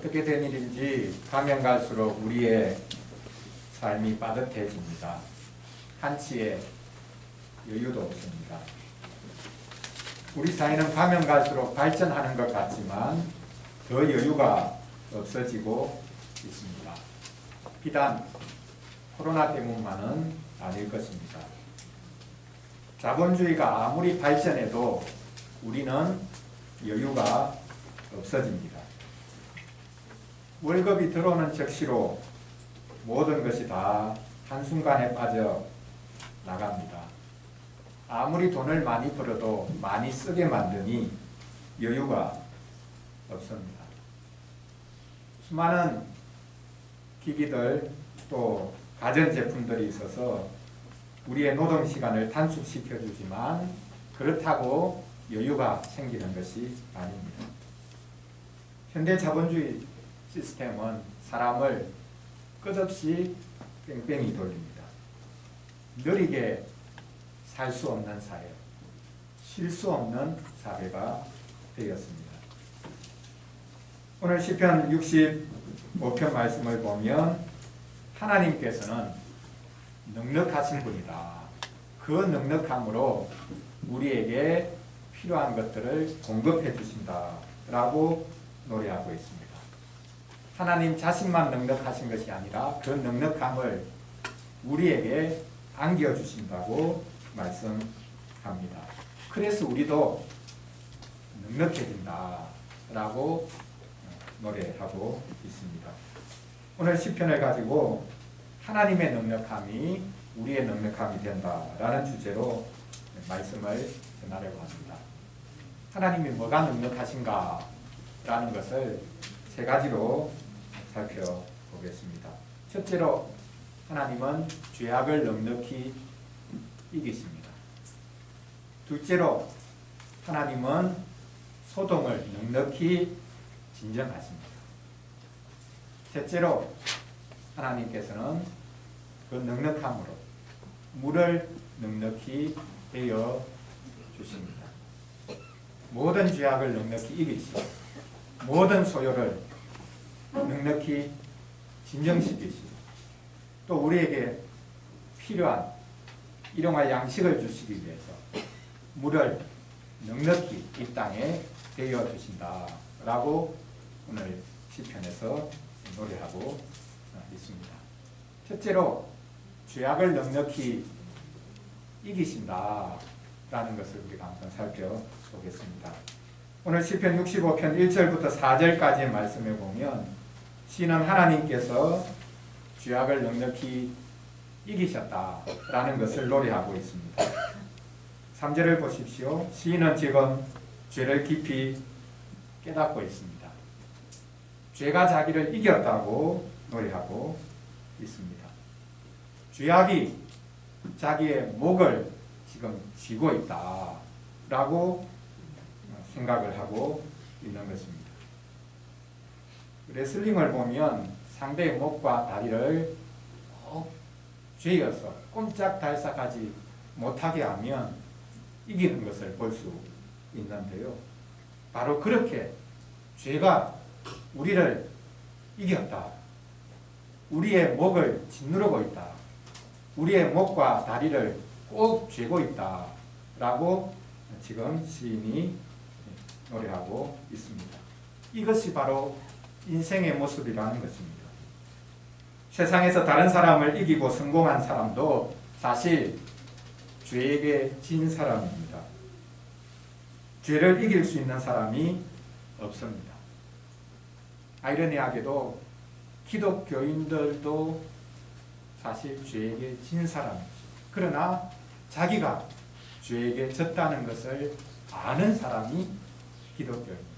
어떻게 된 일인지 가면 갈수록 우리의 삶이 빠듯해집니다. 한치의 여유도 없습니다. 우리 사회는 가면 갈수록 발전하는 것 같지만 더 여유가 없어지고 있습니다. 비단 코로나 때문만은 아닐 것입니다. 자본주의가 아무리 발전해도 우리는 여유가 없어집니다. 월급이 들어오는 즉시로 모든 것이 다 한순간에 빠져 나갑니다. 아무리 돈을 많이 벌어도 많이 쓰게 만드니 여유가 없습니다. 수많은 기기들 또 가전제품들이 있어서 우리의 노동시간을 단축시켜 주지만 그렇다고 여유가 생기는 것이 아닙니다. 현대 자본주의 시스템은 사람을 끝없이 뺑뺑이 돌립니다. 느리게 살 수 없는 사회, 쉴 수 없는 사회가 되었습니다. 오늘 시편 65편 말씀을 보면 하나님께서는 넉넉하신 분이다. 그 넉넉함으로 우리에게 필요한 것들을 공급해 주신다 라고 노래하고 있습니다. 하나님 자신만 넉넉하신 것이 아니라 그 넉넉함을 우리에게 안겨주신다고 말씀합니다. 그래서 우리도 넉넉해진다 라고 노래하고 있습니다. 오늘 시편을 가지고 하나님의 넉넉함이 우리의 넉넉함이 된다라는 주제로 말씀을 전하려고 합니다. 하나님이 뭐가 넉넉하신가 라는 것을 세 가지로 살펴보겠습니다. 첫째로 하나님은 죄악을 넉넉히 이기십니다. 둘째로 하나님은 소동을 넉넉히 진정하십니다. 셋째로 하나님께서는 그 넉넉함으로 물을 넉넉히 베어 주십니다. 모든 죄악을 넉넉히 이기시고 모든 소요를 넉넉히 진정시키시고 또 우리에게 필요한 일용할 양식을 주시기 위해서 물을 넉넉히 이 땅에 베어 주신다 라고 오늘 시편에서 노래하고 있습니다. 첫째로 죄악을 넉넉히 이기신다 라는 것을 우리가 한번 살펴보겠습니다. 오늘 시편 65편 1절부터 4절까지의 말씀에 보면 시인은 하나님께서 죄악을 넉넉히 이기셨다라는 것을 노래하고 있습니다. 3절을 보십시오. 시인은 지금 죄를 깊이 깨닫고 있습니다. 죄가 자기를 이겼다고 노래하고 있습니다. 죄악이 자기의 목을 지금 쥐고 있다라고 생각을 하고 있는 것입니다. 레슬링을 보면 상대의 목과 다리를 꼭 쥐어서 꼼짝달싹하지 못하게 하면 이기는 것을 볼 수 있는데요. 바로 그렇게 죄가 우리를 이겼다. 우리의 목을 짓누르고 있다. 우리의 목과 다리를 꼭 쥐고 있다. 라고 지금 시인이 노래하고 있습니다. 이것이 바로 인생의 모습이라는 것입니다. 세상에서 다른 사람을 이기고 성공한 사람도 사실 죄에게 진 사람입니다. 죄를 이길 수 있는 사람이 없습니다. 아이러니하게도 기독교인들도 사실 죄에게 진 사람이죠. 그러나 자기가 죄에게 졌다는 것을 아는 사람이 기독교인입니다.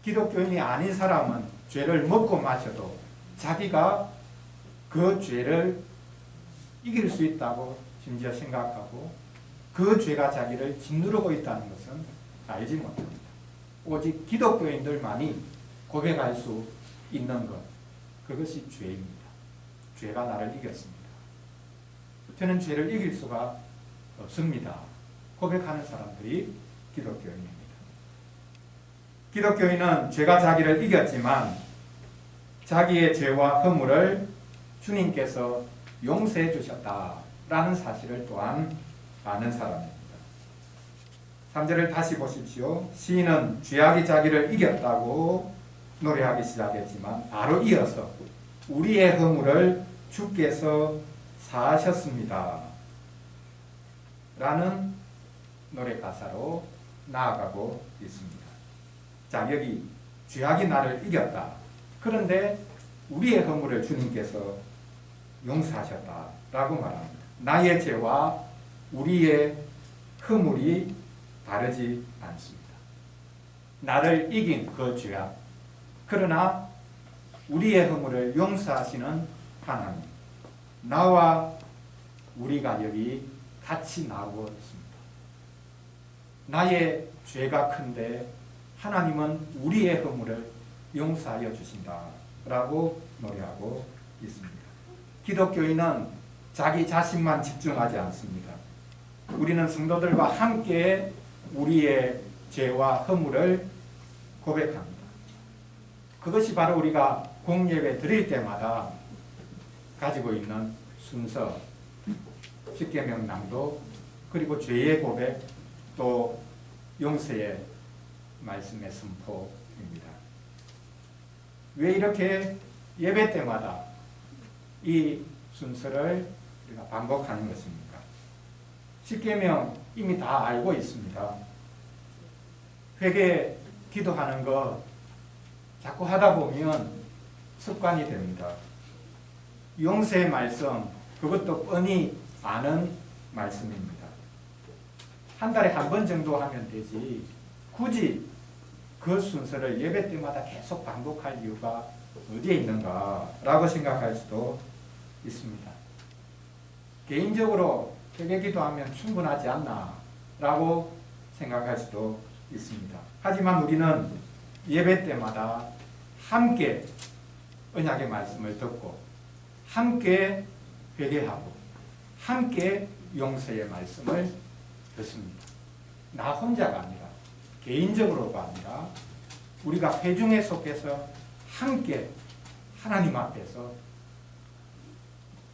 기독교인이 아닌 사람은 죄를 먹고 마셔도 자기가 그 죄를 이길 수 있다고 심지어 생각하고 그 죄가 자기를 짓누르고 있다는 것은 알지 못합니다. 오직 기독교인들만이 고백할 수 있는 것, 그것이 죄입니다. 죄가 나를 이겼습니다. 저는 죄를 이길 수가 없습니다. 고백하는 사람들이 기독교인입니다. 기독교인은 죄가 자기를 이겼지만 자기의 죄와 허물을 주님께서 용서해 주셨다라는 사실을 또한 아는 사람입니다. 3절을 다시 보십시오. 시인은 죄악이 자기를 이겼다고 노래하기 시작했지만 바로 이어서 우리의 허물을 주께서 사하셨습니다 라는 노래 가사로 나아가고 있습니다. 자, 여기 죄악이 나를 이겼다. 그런데 우리의 허물을 주님께서 용서하셨다라고 말합니다. 나의 죄와 우리의 허물이 다르지 않습니다. 나를 이긴 그 죄악, 그러나 우리의 허물을 용서하시는 하나님, 나와 우리가 여기 같이 나오고 있습니다. 나의 죄가 큰데 하나님은 우리의 허물을 용서하여 주신다라고 노래하고 있습니다. 기독교인은 자기 자신만 집중하지 않습니다. 우리는 성도들과 함께 우리의 죄와 허물을 고백합니다. 그것이 바로 우리가 공예배 드릴 때마다 가지고 있는 순서, 십계명 낭독, 그리고 죄의 고백, 또 용서의 말씀의 선포입니다. 왜 이렇게 예배 때마다 이 순서를 우리가 반복하는 것입니까? 십계명 이미 다 알고 있습니다. 회개 기도하는 거 자꾸 하다 보면 습관이 됩니다. 용서의 말씀, 그것도 뻔히 아는 말씀입니다. 한 달에 한 번 정도 하면 되지 굳이 그 순서를 예배 때마다 계속 반복할 이유가 어디에 있는가 라고 생각할 수도 있습니다. 개인적으로 회개 기도하면 충분하지 않나 라고 생각할 수도 있습니다. 하지만 우리는 예배 때마다 함께 언약의 말씀을 듣고 함께 회개하고 함께 용서의 말씀을 듣습니다. 나 혼자가 아니라 개인적으로가 아니라 우리가 회중에 속해서 함께 하나님 앞에서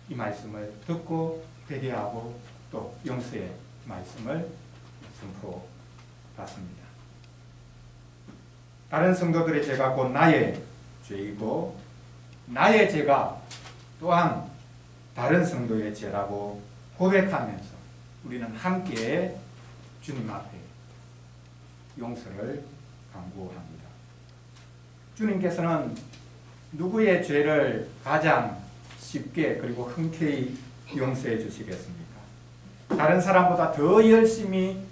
이 말씀을 듣고 회개하고 또 용서의 말씀을 선포받습니다. 다른 성도들의 죄가 곧 나의 죄이고 나의 죄가 또한 다른 성도의 죄라고 고백하면서 우리는 함께 주님 앞에 용서를 간구합니다. 주님께서는 누구의 죄를 가장 쉽게 그리고 흔쾌히 용서해 주시겠습니까? 다른 사람보다 더 열심히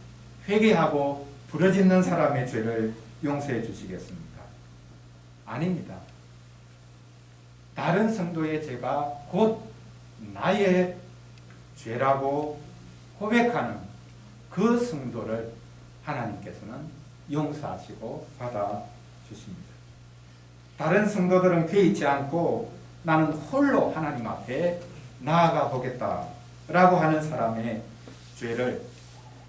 회개하고 부르짖는 사람의 죄를 용서해 주시겠습니까? 아닙니다. 다른 성도의 죄가 곧 나의 죄라고 고백하는 그 성도를 하나님께서는 용서하시고 받아주십니다. 다른 성도들은 개의치 않고 나는 홀로 하나님 앞에 나아가 보겠다라고 하는 사람의 죄를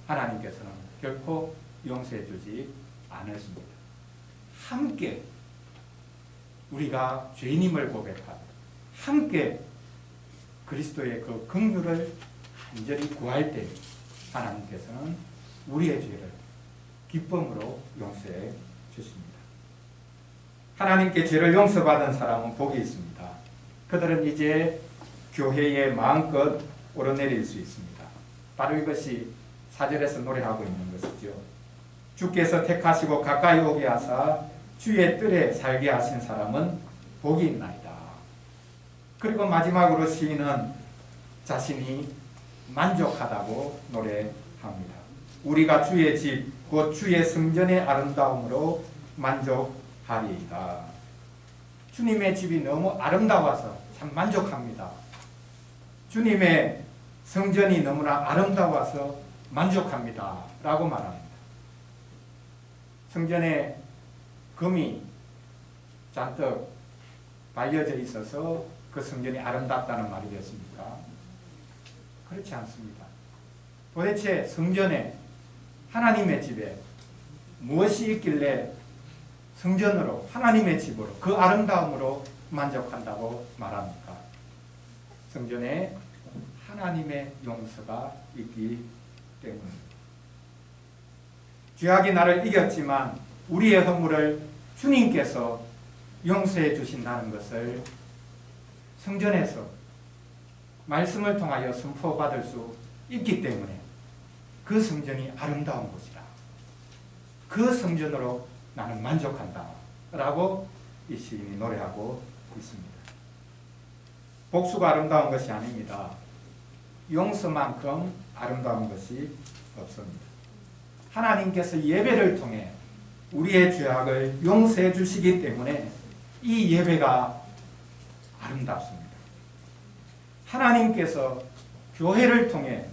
하나님께서는 결코 용서해 주지 않으십니다. 함께 우리가 죄인임을 고백하고 함께 그리스도의 그 긍휼을 간절히 구할 때 하나님께서는 우리의 죄를 기쁨으로 용서해 주십니다. 하나님께 죄를 용서받은 사람은 복이 있습니다. 그들은 이제 교회에 마음껏 오르내릴 수 있습니다. 바로 이것이 4절에서 노래하고 있는 것이죠. 주께서 택하시고 가까이 오게 하사 주의 뜰에 살게 하신 사람은 복이 있나이다. 그리고 마지막으로 시인은 자신이 만족하다고 노래합니다. 우리가 주의 집, 곧 주의 성전의 아름다움으로 만족하리이다. 주님의 집이 너무 아름다워서 참 만족합니다. 주님의 성전이 너무나 아름다워서 만족합니다 라고 말합니다. 성전에 금이 잔뜩 발려져 있어서 그 성전이 아름답다는 말이겠습니까? 그렇지 않습니다. 도대체 성전에 하나님의 집에 무엇이 있길래 성전으로 하나님의 집으로 그 아름다움으로 만족한다고 말합니까? 성전에 하나님의 용서가 있기 때문입니다. 죄악이 나를 이겼지만 우리의 허물을 주님께서 용서해 주신다는 것을 성전에서 말씀을 통하여 선포받을 수 있기 때문에 그 성전이 아름다운 곳이다. 그 성전으로 나는 만족한다. 라고 이 시인이 노래하고 있습니다. 복수가 아름다운 것이 아닙니다. 용서만큼 아름다운 것이 없습니다. 하나님께서 예배를 통해 우리의 죄악을 용서해 주시기 때문에 이 예배가 아름답습니다. 하나님께서 교회를 통해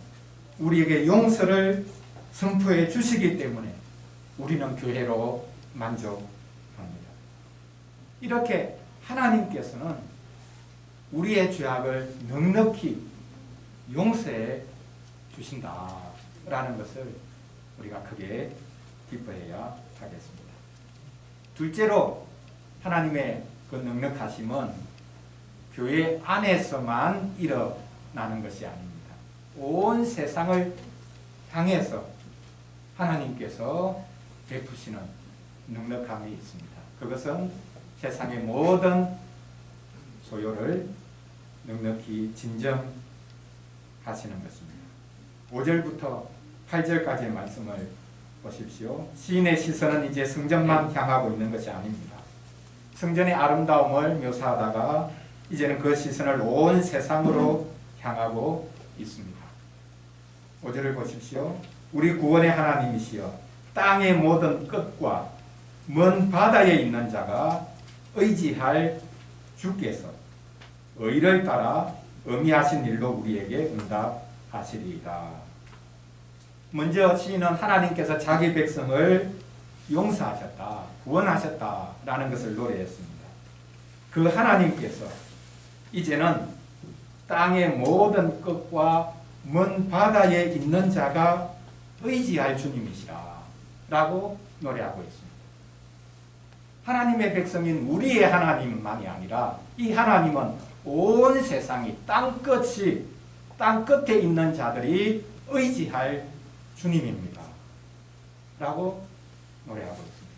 우리에게 용서를 선포해 주시기 때문에 우리는 교회로 만족합니다. 이렇게 하나님께서는 우리의 죄악을 넉넉히 용서해 주신다라는 것을 우리가 크게 기뻐해야 하겠습니다. 둘째로 하나님의 그 넉넉하심은 교회 안에서만 일어나는 것이 아닙니다. 온 세상을 향해서 하나님께서 베푸시는 넉넉함이 있습니다. 그것은 세상의 모든 소요를 넉넉히 진정하시는 것입니다. 5절부터 8절까지의 말씀을 보십시오. 시인의 시선은 이제 성전만 향하고 있는 것이 아닙니다. 성전의 아름다움을 묘사하다가 이제는 그 시선을 온 세상으로 향하고 있습니다. 5절을 보십시오. 우리 구원의 하나님이시여 땅의 모든 끝과 먼 바다에 있는 자가 의지할 주께서 의를 따라 의미하신 일로 우리에게 응답하시리이다. 먼저 시인은 하나님께서 자기 백성을 용서하셨다, 구원하셨다라는 것을 노래했습니다. 그 하나님께서 이제는 땅의 모든 끝과 먼 바다에 있는 자가 의지할 주님이시라 라고 노래하고 있습니다. 하나님의 백성인 우리의 하나님만이 아니라 이 하나님은 온 세상이 땅 끝에 있는 자들이 의지할 주님입니다 라고 노래하고 있습니다.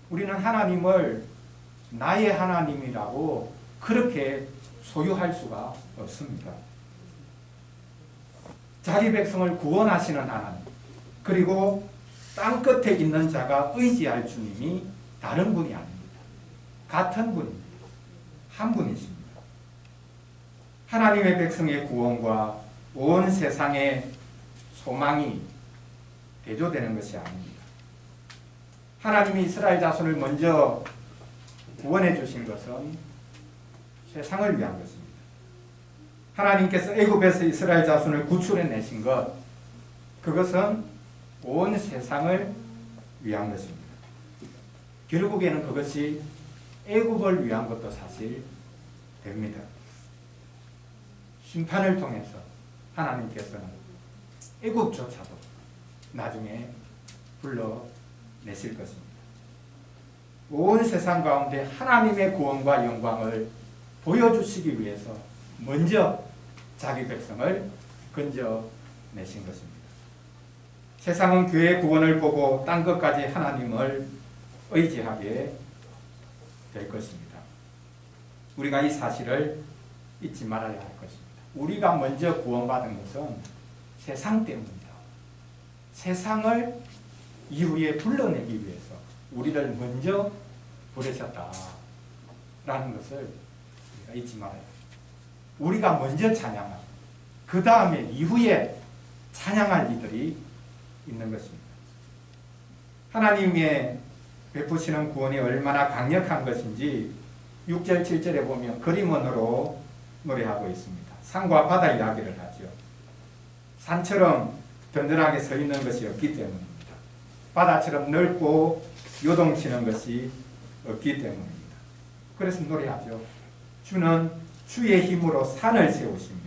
우리는 하나님을 나의 하나님이라고 그렇게 소유할 수가 없습니다. 자기 백성을 구원하시는 하나님, 그리고 땅 끝에 있는 자가 의지할 주님이 다른 분이 아닙니다. 같은 분입니다. 한 분이십니다. 하나님의 백성의 구원과 온 세상의 소망이 대조되는 것이 아닙니다. 하나님이 이스라엘 자손을 먼저 구원해 주신 것은 세상을 위한 것입니다. 하나님께서 애굽에서 이스라엘 자손을 구출해 내신 것, 그것은 온 세상을 위한 것입니다. 결국에는 그것이 애굽을 위한 것도 사실 됩니다. 심판을 통해서 하나님께서는 애굽조차도 나중에 불러내실 것입니다. 온 세상 가운데 하나님의 구원과 영광을 보여주시기 위해서 먼저 자기 백성을 건져내신 것입니다. 세상은 교회의 구원을 보고 땅 끝까지 하나님을 의지하게 될 것입니다. 우리가 이 사실을 잊지 말아야 할 것입니다. 우리가 먼저 구원받은 것은 세상 때문이다. 세상을 이후에 불러내기 위해서 우리를 먼저 부르셨다라는 것을 우리가 잊지 말아야 합니다. 우리가 먼저 찬양하고 그 다음에 이후에 찬양할 이들이 있는 것입니다. 하나님의 베푸시는 구원이 얼마나 강력한 것인지 6절 7절에 보면 그림원으로 노래하고 있습니다. 산과 바다 이야기를 하죠. 산처럼 든든하게 서 있는 것이 없기 때문입니다. 바다처럼 넓고 요동치는 것이 없기 때문입니다. 그래서 노래하죠. 주는 주의 힘으로 산을 세우시며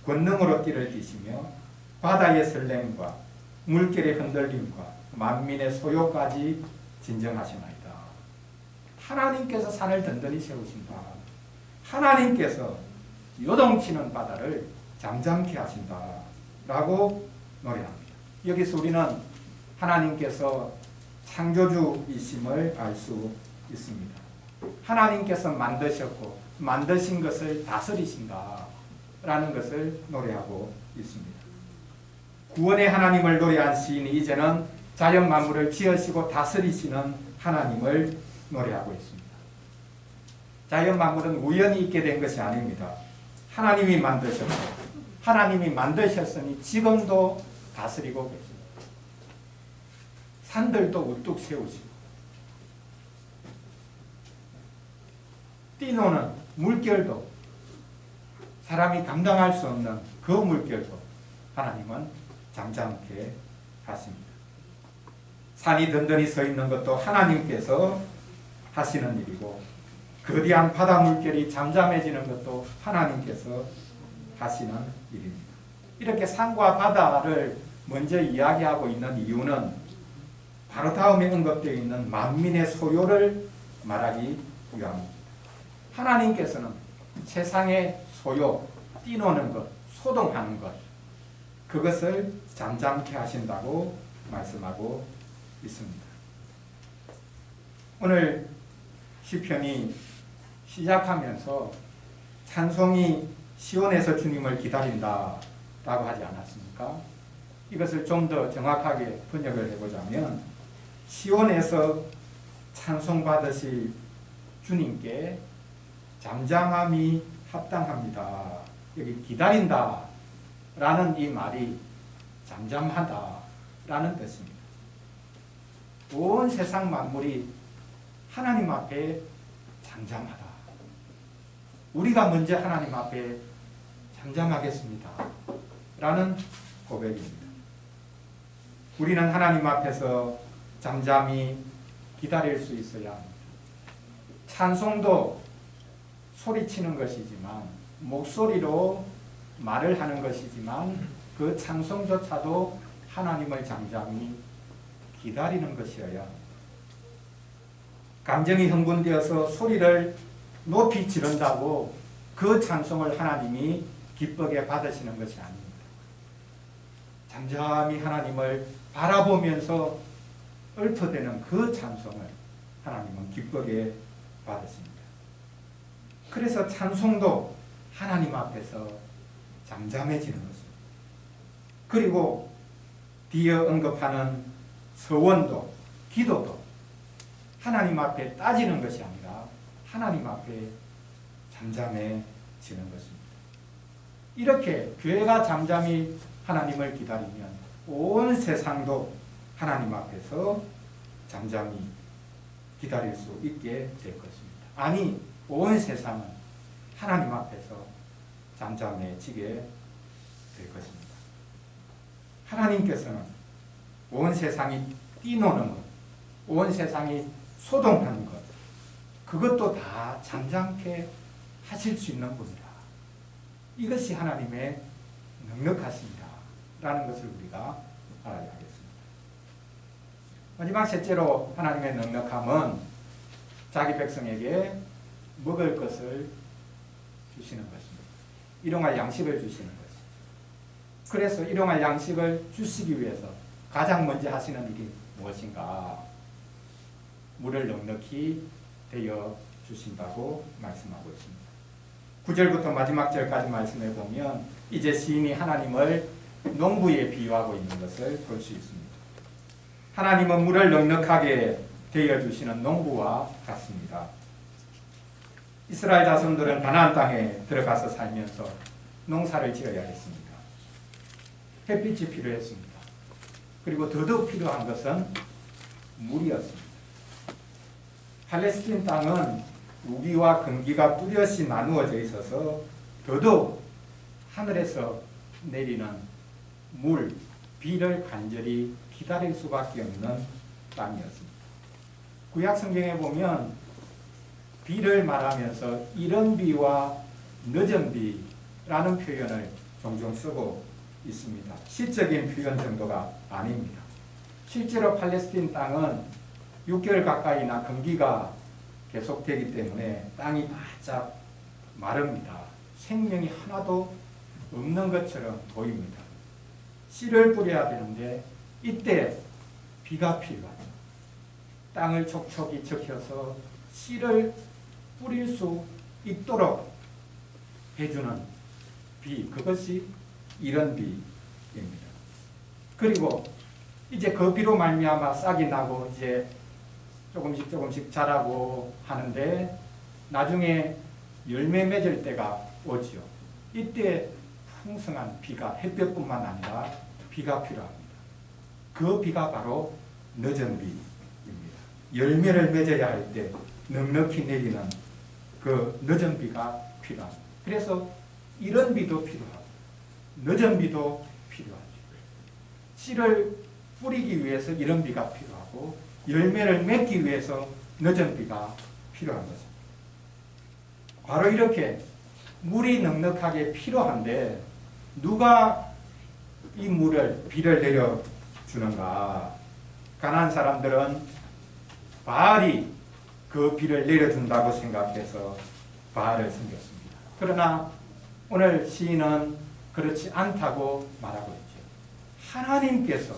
권능으로 띠를 띠시며 바다의 설렘과 물결의 흔들림과 만민의 소요까지 진정하시나이다. 하나님께서 산을 든든히 세우신다. 하나님께서 요동치는 바다를 잠잠케 하신다. 라고 노래합니다. 여기서 우리는 하나님께서 창조주이심을 알 수 있습니다. 하나님께서 만드셨고 만드신 것을 다스리신다. 라는 것을 노래하고 있습니다. 구원의 하나님을 노래한 시인이 이제는 자연 만물을 지으시고 다스리시는 하나님을 노래하고 있습니다. 자연 만물은 우연히 있게 된 것이 아닙니다. 하나님이 만드셨고 하나님이 만드셨으니 지금도 다스리고 계십니다. 산들도 우뚝 세우시고 뛰노는 물결도 사람이 감당할 수 없는 그 물결도 하나님은 잠잠케 하십니다. 산이 든든히 서 있는 것도 하나님께서 하시는 일이고 거대한 바다 물결이 잠잠해지는 것도 하나님께서 하시는 일입니다. 이렇게 산과 바다를 먼저 이야기하고 있는 이유는 바로 다음에 언급되어 있는 만민의 소요를 말하기 위함입니다. 하나님께서는 세상의 소요, 뛰노는 것, 소동하는 것, 그것을 잠잠케 하신다고 말씀하고 있습니다. 오늘 시편이 시작하면서 찬송이 시온에서 주님을 기다린다 라고 하지 않았습니까? 이것을 좀 더 정확하게 번역을 해보자면 시온에서 찬송받으실 주님께 잠잠함이 합당합니다. 여기 기다린다 라는 이 말이 잠잠하다 라는 뜻입니다. 온 세상 만물이 하나님 앞에 잠잠하다. 우리가 먼저 하나님 앞에 잠잠하겠습니다. 라는 고백입니다. 우리는 하나님 앞에서 잠잠히 기다릴 수 있어야 합니다. 찬송도 소리치는 것이지만 목소리로 말을 하는 것이지만 그 찬송조차도 하나님을 잠잠히 기다리는 것이어야 합니다. 감정이 흥분되어서 소리를 높이 지른다고 그 찬송을 하나님이 기쁘게 받으시는 것이 아닙니다. 잠잠히 하나님을 바라보면서 읊어대는 그 찬송을 하나님은 기쁘게 받으십니다. 그래서 찬송도 하나님 앞에서 잠잠해지는 것입니다. 그리고 뒤에 언급하는 서원도 기도도 하나님 앞에 따지는 것이 아니라 하나님 앞에 잠잠해지는 것입니다. 이렇게 교회가 잠잠히 하나님을 기다리면 온 세상도 하나님 앞에서 잠잠히 기다릴 수 있게 될 것입니다. 아니, 온 세상은 하나님 앞에서 잠잠해지게 될 것입니다. 하나님께서는 온 세상이 뛰노는 것, 온 세상이 소동하는 것, 그것도 다 잠잠케 하실 수 있는 분이다. 이것이 하나님의 넉넉하십니다. 라는 것을 우리가 알아야 하겠습니다. 마지막 셋째로 하나님의 넉넉함은 자기 백성에게 먹을 것을 주시는 것입니다. 일용할 양식을 주시는 것입니다. 그래서 일용할 양식을 주시기 위해서 가장 먼저 하시는 일이 무엇인가? 물을 넉넉히 되어 주신다고 말씀하고 있습니다. 9절부터 마지막 절까지 말씀해 보면 이제 시인이 하나님을 농부에 비유하고 있는 것을 볼 수 있습니다. 하나님은 물을 넉넉하게 되어 주시는 농부와 같습니다. 이스라엘 자손들은 가나안 땅에 들어가서 살면서 농사를 지어야 했습니다. 햇빛이 필요했습니다. 그리고 더더욱 필요한 것은 물이었습니다. 팔레스틴 땅은 우기와 금기가 뚜렷이 나누어져 있어서 더더욱 하늘에서 내리는 물, 비를 간절히 기다릴 수밖에 없는 땅이었습니다. 구약 성경에 보면 비를 말하면서 이른 비와 늦은 비라는 표현을 종종 쓰고 있습니다. 시적인 표현 정도가 아닙니다. 실제로 팔레스틴 땅은 6개월 가까이나 건기가 계속되기 때문에 땅이 바짝 마릅니다. 생명이 하나도 없는 것처럼 보입니다. 씨를 뿌려야 되는데 이때 비가 필요하죠. 땅을 촉촉이 적셔서 씨를 뿌릴 수 있도록 해주는 비, 그것이 이런 비입니다. 그리고 이제 그 비로 말미암아 싹이 나고 이제 조금씩 자라고 하는데 나중에 열매 맺을 때가 오지요. 이때 풍성한 비가, 햇볕뿐만 아니라 비가 필요합니다. 그 비가 바로 늦은 비입니다. 열매를 맺어야 할 때 넉넉히 내리는 그 늦은 비가 필요합니다. 그래서 이런 비도 필요하고 늦은 비도 필요하죠. 씨를 뿌리기 위해서 이런 비가 필요하고 열매를 맺기 위해서 늦은 비가 필요한 것입니다. 바로 이렇게 물이 넉넉하게 필요한데 누가 이 물을, 비를 내려주는가? 가난한 사람들은 바알이 그 비를 내려준다고 생각해서 바알을 섬겼습니다. 그러나 오늘 시인은 그렇지 않다고 말하고 있죠. 하나님께서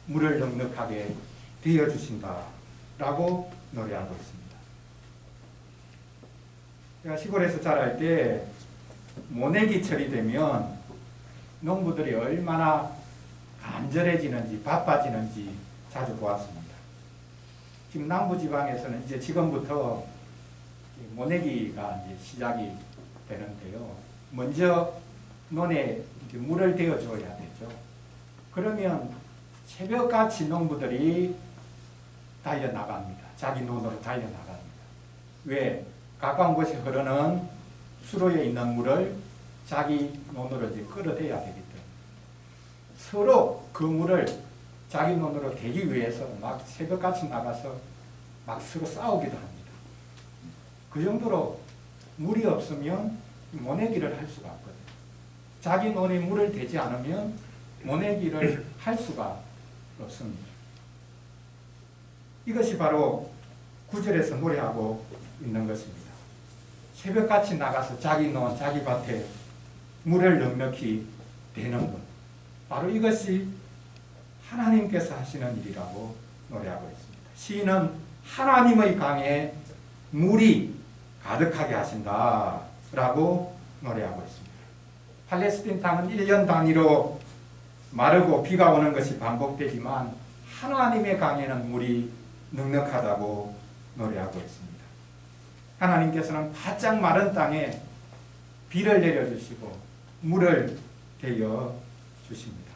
물을 넉넉하게 되어주신다라고 노래하고 있습니다. 제가 시골에서 자랄 때 모내기철이 되면 농부들이 얼마나 간절해지는지 바빠지는지 자주 보았습니다. 지금 남부지방에서는 이제 지금부터 모내기가 이제 시작이 되는데요. 먼저 논에 이제 물을 대어줘야 되죠. 그러면 새벽같이 농부들이 달려나갑니다. 자기 논으로 달려나갑니다. 왜? 가까운 곳에 흐르는 수로에 있는 물을 자기 논으로 이제 끌어대야 되기 때문에 서로 그 물을 자기 논으로 대기 위해서 막 새벽같이 나가서 막 서로 싸우기도 합니다. 그 정도로 물이 없으면 모내기를 할 수가 없거든요. 자기 논에 물을 대지 않으면 모내기를 할 수가 없습니다. 이것이 바로 9절에서 노래하고 있는 것입니다. 새벽같이 나가서 자기 논, 자기 밭에 물을 넉넉히 대는 것. 바로 이것이 하나님께서 하시는 일이라고 노래하고 있습니다. 시인은 하나님의 강에 물이 가득하게 하신다라고 노래하고 있습니다. 팔레스틴 땅은 1년 단위로 마르고 비가 오는 것이 반복되지만 하나님의 강에는 물이 넉넉하다고 노래하고 있습니다. 하나님께서는 바짝 마른 땅에 비를 내려주시고 물을 대어 주십니다.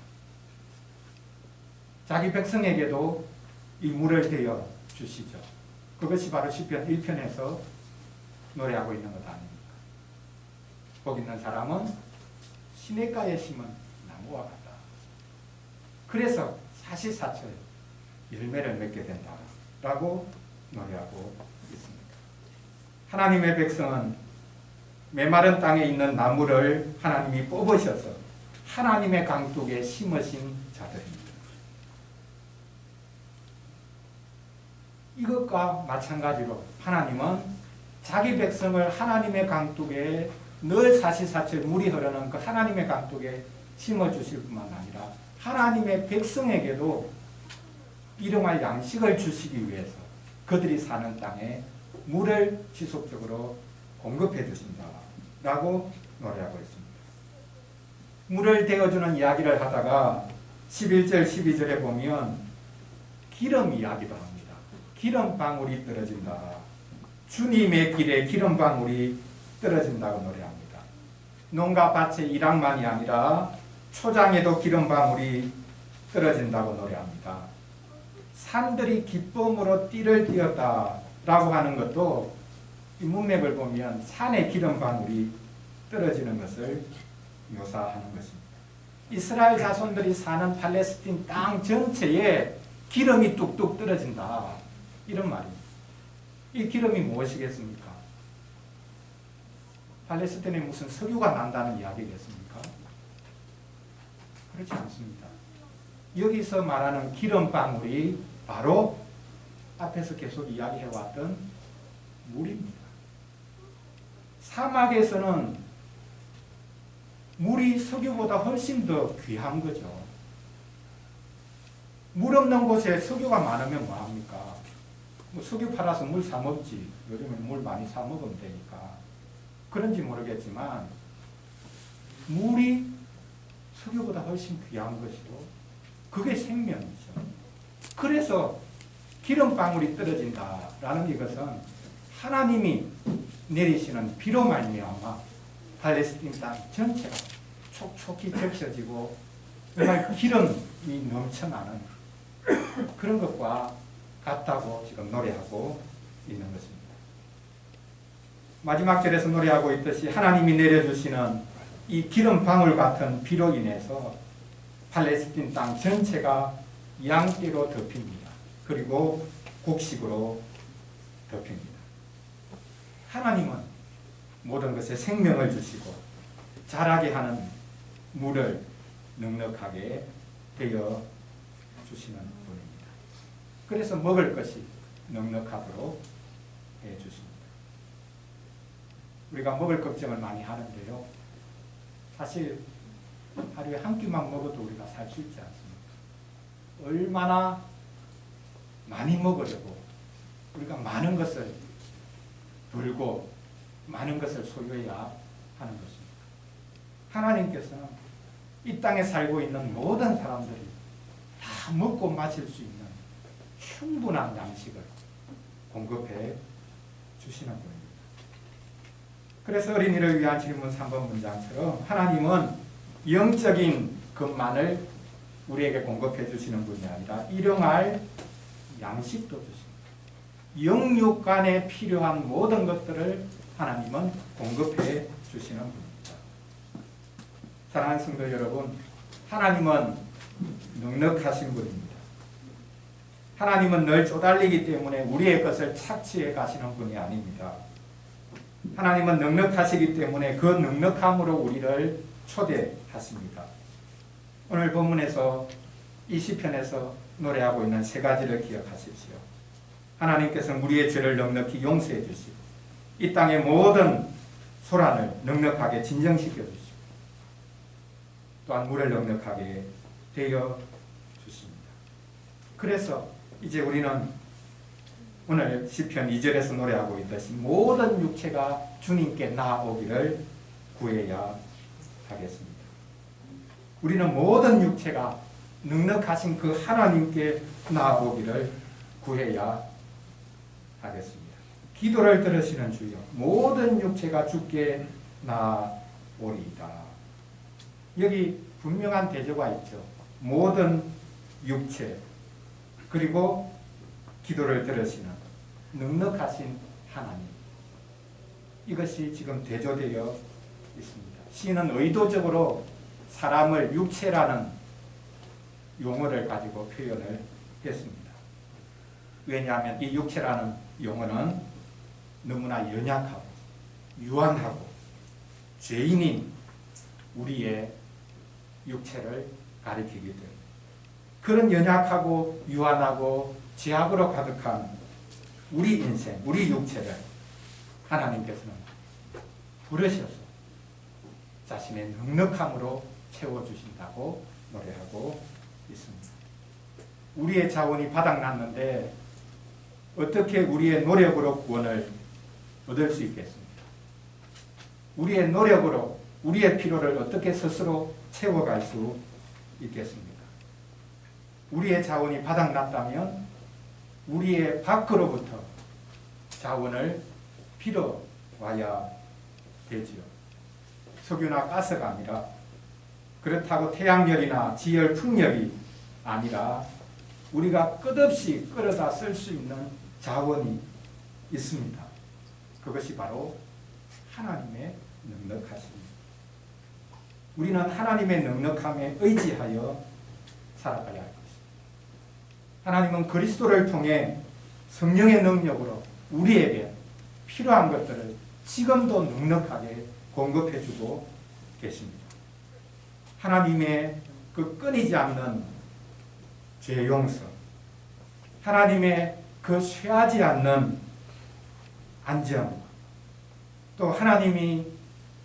자기 백성에게도 이 물을 대어 주시죠. 그것이 바로 시편 1편에서 노래하고 있는 것 아닙니까? 복 있는 사람은 시냇가에 심은 나무와 같다. 그래서 사시사철 열매를 맺게 된다라고 노래하고 있습니다. 하나님의 백성은 메마른 땅에 있는 나무를 하나님이 뽑으셔서 하나님의 강둑에 심으신 자들입니다. 이것과 마찬가지로 하나님은 자기 백성을 하나님의 강둑에 늘 사시사철 물이 흐르는 그 하나님의 강둑에 심어주실 뿐만 아니라 하나님의 백성에게도 일용할 양식을 주시기 위해서 그들이 사는 땅에 물을 지속적으로 공급해 주신다라고 노래하고 있습니다. 물을 대어주는 이야기를 하다가 11절, 12절에 보면 기름 이야기도 합니다. 기름방울이 떨어진다. 주님의 길에 기름방울이 떨어진다고 노래합니다. 농가 밭의 일황만이 아니라 초장에도 기름방울이 떨어진다고 노래합니다. 산들이 기쁨으로 띠를 띄었다라고 하는 것도 이 문맥을 보면 산에 기름방울이 떨어지는 것을 묘사하는 것입니다. 이스라엘 자손들이 사는 팔레스틴 땅 전체에 기름이 뚝뚝 떨어진다. 이런 말입니다. 이 기름이 무엇이겠습니까? 팔레스틴에 무슨 석유가 난다는 이야기겠습니까? 그렇지 않습니다. 여기서 말하는 기름방울이 바로 앞에서 계속 이야기해왔던 물입니다. 사막에서는 물이 석유보다 훨씬 더 귀한 거죠. 물 없는 곳에 석유가 많으면 뭐합니까? 뭐 석유 팔아서 물 사 먹지. 요즘엔 물 많이 사 먹으면 되니까. 그런지 모르겠지만 물이 석유보다 훨씬 귀한 것이고 그게 생명이죠. 그래서 기름방울이 떨어진다라는 이것은 하나님이 내리시는 비로 말미암아 팔레스틴 땅 전체가 촉촉히 적셔지고 정말 기름이 넘쳐나는 그런 것과 같다고 지금 노래하고 있는 것입니다. 마지막 절에서 노래하고 있듯이 하나님이 내려주시는 이 기름방울 같은 비로 인해서 팔레스틴 땅 전체가 양떼로 덮입니다. 그리고 곡식으로 덮입니다. 하나님은 모든 것에 생명을 주시고 자라게 하는 물을 넉넉하게 되어 주시는 분입니다. 그래서 먹을 것이 넉넉하도록 해 주십니다. 우리가 먹을 걱정을 많이 하는데요. 사실 하루에 한 끼만 먹어도 우리가 살 수 있지 않습니까? 얼마나 많이 먹으려고 우리가 많은 것을 벌고 많은 것을 소유해야 하는 것입니다. 하나님께서는 이 땅에 살고 있는 모든 사람들이 다 먹고 마실 수 있는 충분한 양식을 공급해 주시는 분입니다. 그래서 어린이를 위한 질문 3번 문장처럼 하나님은 영적인 것만을 우리에게 공급해 주시는 분이 아니라 일용할 양식도 주십니다. 영육간에 필요한 모든 것들을 하나님은 공급해 주시는 분입니다. 사랑하는 성도 여러분, 하나님은 넉넉하신 분입니다. 하나님은 늘 쪼달리기 때문에 우리의 것을 착취해 가시는 분이 아닙니다. 하나님은 넉넉하시기 때문에 그 넉넉함으로 우리를 초대하십니다. 오늘 본문에서 이 시편에서 노래하고 있는 세 가지를 기억하십시오. 하나님께서는 우리의 죄를 넉넉히 용서해 주시고 이 땅의 모든 소란을 넉넉하게 진정시켜 주시고 또한 물을 넉넉하게 되어 주십니다. 그래서 이제 우리는 오늘 시편 2절에서 노래하고 있듯이 모든 육체가 주님께 나아오기를 구해야 하겠습니다. 우리는 모든 육체가 넉넉하신 그 하나님께 나아오기를 구해야 하겠습니다. 기도를 들으시는 주여, 모든 육체가 주께 나아오리이다. 여기 분명한 대조가 있죠. 모든 육체 그리고 기도를 들으시는 넉넉하신 하나님. 이것이 지금 대조되어 있습니다. 시인은 의도적으로 사람을 육체라는 용어를 가지고 표현을 했습니다. 왜냐하면 이 육체라는 용어는 너무나 연약하고 유한하고 죄인인 우리의 육체를 가리키기 때문에 그런 연약하고 유한하고 죄악으로 가득한 우리 인생, 우리 육체를 하나님께서는 부르셔서 자신의 넉넉함으로 채워주신다고 노래하고 있습니다. 우리의 자원이 바닥났는데 어떻게 우리의 노력으로 구원을 얻을 수 있겠습니까? 우리의 노력으로 우리의 필요를 어떻게 스스로 채워갈 수 있겠습니까? 우리의 자원이 바닥났다면 우리의 밖으로부터 자원을 빌어와야 되지요. 석유나 가스가 아니라 그렇다고 태양열이나 지열 풍력이 아니라 우리가 끝없이 끌어다 쓸 수 있는 자원이 있습니다. 그것이 바로 하나님의 넉넉하십니다. 우리는 하나님의 넉넉함에 의지하여 살아가야 할 것입니다. 하나님은 그리스도를 통해 성령의 능력으로 우리에게 필요한 것들을 지금도 넉넉하게 공급해주고 계십니다. 하나님의 그 끊이지 않는 죄 용서, 하나님의 그 쇠하지 않는 안정, 또 하나님이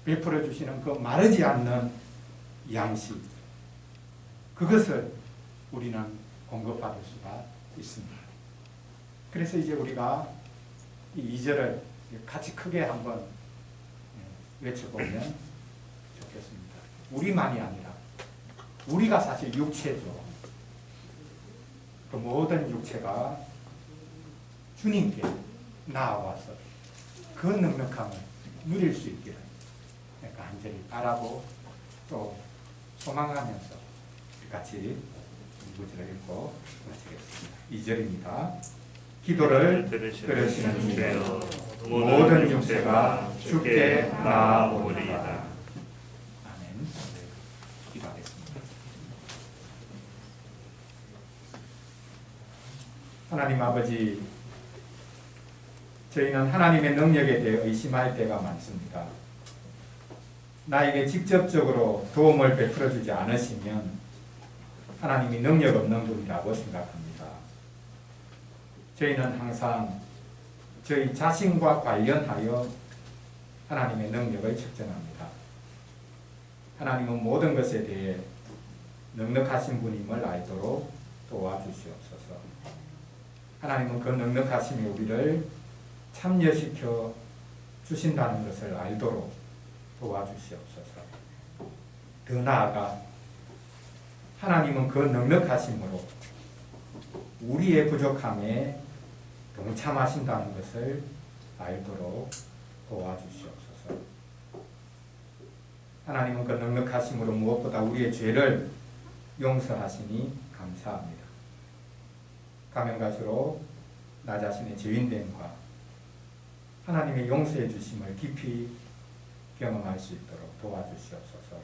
베풀어 주시는 그 마르지 않는 양식, 그것을 우리는 공급받을 수가 있습니다. 그래서 이제 우리가 이 2절을 같이 크게 한번 외쳐보면 좋겠습니다. 우리만이 아니라 우리가 사실 육체죠. 그 모든 육체가 주님께 나아와서 그 넉넉함을 누릴 수 있기를 간절히 바라고 또 소망하면서 같이 구절을 읽고 마치겠습니다. 2절입니다. 기도를 들으시는 주여, 모든 육체가 주께 나아오리이다. 아멘. 기도하겠습니다. 하나님 아버지, 저희는 하나님의 능력에 대해 의심할 때가 많습니다. 나에게 직접적으로 도움을 베풀어 주지 않으시면 하나님이 능력 없는 분이라고 생각합니다. 저희는 항상 저희 자신과 관련하여 하나님의 능력을 측정합니다. 하나님은 모든 것에 대해 넉넉하신 분임을 알도록 도와주시옵소서. 하나님은 그 넉넉하심에 우리를 참여시켜 주신다는 것을 알도록 도와주시옵소서. 더 나아가 하나님은 그 넉넉하심으로 우리의 부족함에 동참하신다는 것을 알도록 도와주시옵소서. 하나님은 그 넉넉하심으로 무엇보다 우리의 죄를 용서하시니 감사합니다. 가면 갈수록 나 자신의 죄인됨과 하나님의 용서해 주심을 깊이 경험할 수 있도록 도와주시옵소서.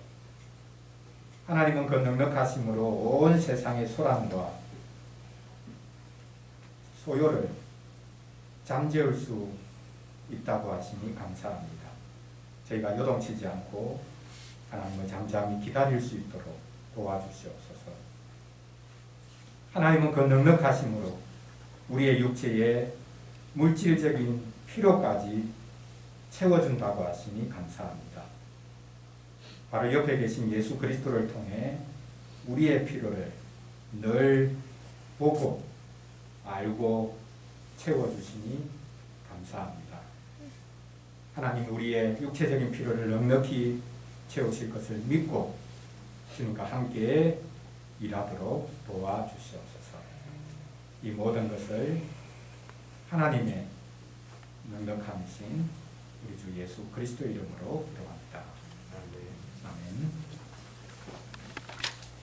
하나님은 그 넉넉하심으로 온 세상의 소란과 소요를 잠재울 수 있다고 하시니 감사합니다. 저희가 요동치지 않고 하나님을 잠잠히 기다릴 수 있도록 도와주시옵소서. 하나님은 그 넉넉하심으로 우리의 육체의 물질적인 필요까지 채워준다고 하시니 감사합니다. 바로 옆에 계신 예수 그리스도를 통해 우리의 필요를 늘 보고 알고 채워주시니 감사합니다. 하나님 우리의 육체적인 필요를 넉넉히 채우실 것을 믿고 주님과 함께 일하도록 도와주시옵소서. 이 모든 것을 하나님의 넉넉하신 우리 주 예수 그리스도 이름으로 기도합니다.